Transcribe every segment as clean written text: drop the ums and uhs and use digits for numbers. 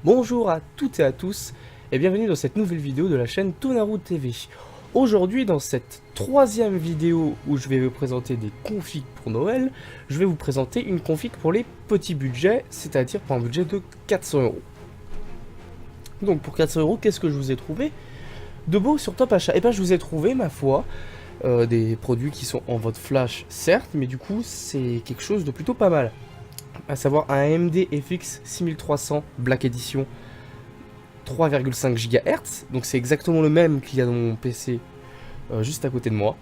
Bonjour à toutes et à tous et bienvenue dans cette nouvelle vidéo de la chaîne Tonaru TV. Aujourd'hui dans cette troisième vidéo où je vais vous présenter des configs pour Noël, je vais vous présenter une config pour les petits budgets, c'est-à-dire pour un budget de 400 €. Donc pour 400 €, qu'est-ce que je vous ai trouvé de beau sur Top Achat? Et bien je vous ai trouvé, ma foi, des produits qui sont en vote flash certes, mais du coup c'est quelque chose de plutôt pas mal. À savoir un AMD FX 6300 Black Edition 3,5 GHz, donc c'est exactement le même qu'il y a dans mon PC juste à côté de moi.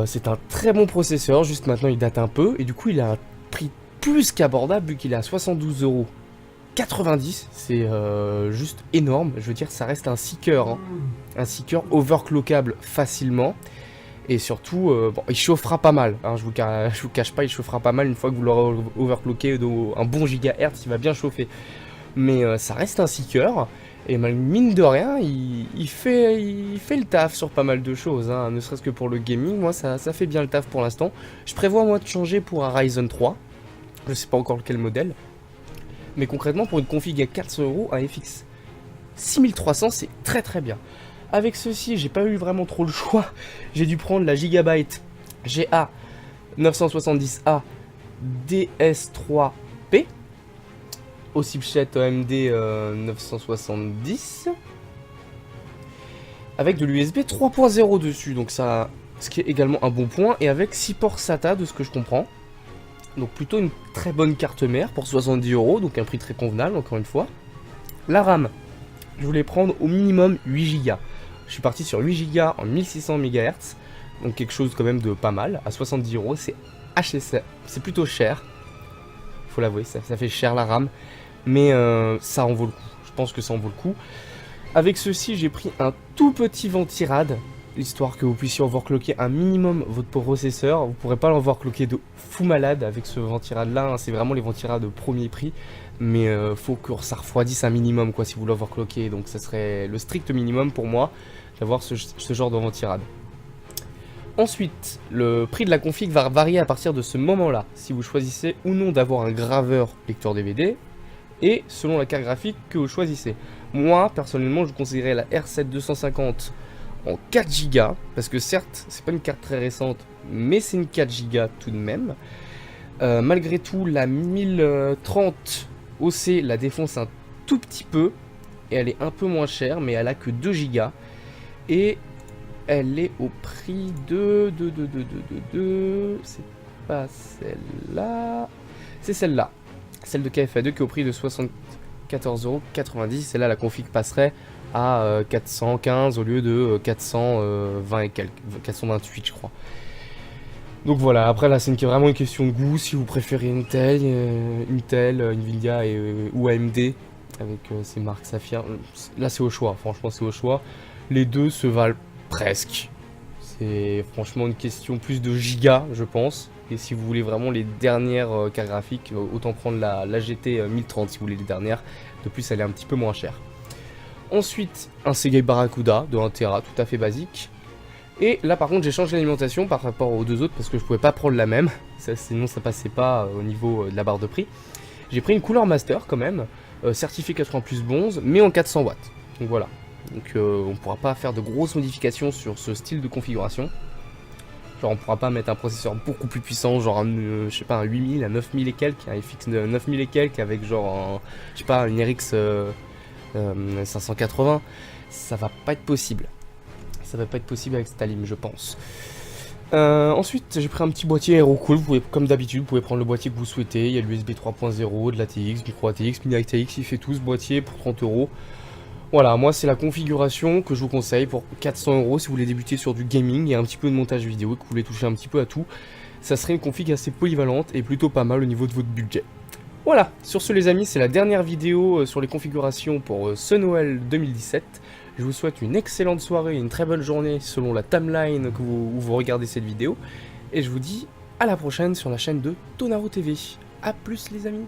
C'est un très bon processeur, juste maintenant il date un peu, et du coup il a un prix plus qu'abordable vu qu'il est à 72,90 €. C'est juste énorme, je veux dire ça reste un seeker, hein. Un seeker overclockable facilement. Et surtout, bon, il chauffera pas mal, hein, je vous cache pas, il chauffera pas mal une fois que vous l'aurez overclocké un bon gigahertz, il va bien chauffer. Mais ça reste un seeker, et mine de rien, il fait le taf sur pas mal de choses, hein, ne serait-ce que pour le gaming, moi ça fait bien le taf pour l'instant. Je prévois moi de changer pour un Ryzen 3, je sais pas encore lequel modèle, mais concrètement pour une config à 400 €, un FX 6300 c'est très très bien. Avec ceci, j'ai pas eu vraiment trop le choix. J'ai dû prendre la Gigabyte GA 970A DS3P au chipset AMD 970 avec de l'USB 3.0 dessus, donc ça, ce qui est également un bon point, et avec 6 ports SATA de ce que je comprends. Donc plutôt une très bonne carte mère pour 70 €, donc un prix très convenable encore une fois. La RAM, je voulais prendre au minimum 8 Go. Je suis parti sur 8 Go en 1600 MHz, donc quelque chose quand même de pas mal, à 70 €, c'est c'est plutôt cher, faut l'avouer, ça fait cher la RAM, mais ça en vaut le coup, je pense que ça en vaut le coup. Avec ceci, j'ai pris un tout petit ventirad, histoire que vous puissiez overclocker un minimum votre processeur. Vous pourrez pas l'overclocker de fou malade avec ce ventirad là, hein. C'est vraiment les ventirad de premier prix, mais faut que ça refroidisse un minimum quoi si vous l'overclockez, donc ça serait le strict minimum pour moi d'avoir ce genre de ventirad. Ensuite, le prix de la config va varier à partir de ce moment là, si vous choisissez ou non d'avoir un graveur lecteur DVD, et selon la carte graphique que vous choisissez. Moi personnellement je conseillerais la R7 250 en 4 Go, parce que certes c'est pas une carte très récente, mais c'est une 4 Go tout de même. Malgré tout, la 1030 OC la défonce un tout petit peu, et elle est un peu moins chère, mais elle a que 2 Go, et elle est au prix de c'est pas celle-là, c'est celle-là, celle de KFA2 qui est au prix de 74,90 €. Celle-là, la config passerait à 415 au lieu de 420 et quelques, 428 je crois. Donc voilà, après là c'est vraiment une question de goût, si vous préférez Intel, Nvidia ou AMD avec ces marques Saphir, là c'est au choix, franchement c'est au choix. Les deux se valent presque, c'est franchement une question plus de giga je pense, et si vous voulez vraiment les dernières cartes graphiques, autant prendre la GT 1030 si vous voulez les dernières, de plus elle est un petit peu moins chère. Ensuite un Seagate Barracuda de 1 Tera tout à fait basique. Et là par contre j'ai changé l'alimentation par rapport aux deux autres parce que je pouvais pas prendre la même, sinon ça passait pas au niveau de la barre de prix. J'ai pris une couleur master quand même, certifié 80+ bronze, mais en 400 watts. Donc voilà, donc on pourra pas faire de grosses modifications sur ce style de configuration. Genre on pourra pas mettre un processeur beaucoup plus puissant, genre un, je sais pas, un 8000 à 9000 et quelques, un FX de 9000 et quelques avec genre un, je sais pas, une RX 580, ça va pas être possible. Ça va pas être possible avec cette alim, je pense. Ensuite, j'ai pris un petit boîtier AeroCool. Vous pouvez, comme d'habitude, vous pouvez prendre le boîtier que vous souhaitez. Il y a l'USB 3.0, de l'ATX, micro ATX, mini ATX, il fait tout ce boîtier pour 30 €. Voilà, moi c'est la configuration que je vous conseille pour 400 € si vous voulez débuter sur du gaming et un petit peu de montage vidéo et que vous voulez toucher un petit peu à tout. Ça serait une config assez polyvalente et plutôt pas mal au niveau de votre budget. Voilà, sur ce les amis, c'est la dernière vidéo sur les configurations pour ce Noël 2017. Je vous souhaite une excellente soirée et une très bonne journée selon la timeline où vous regardez cette vidéo. Et je vous dis à la prochaine sur la chaîne de Tonaru TV. A plus les amis.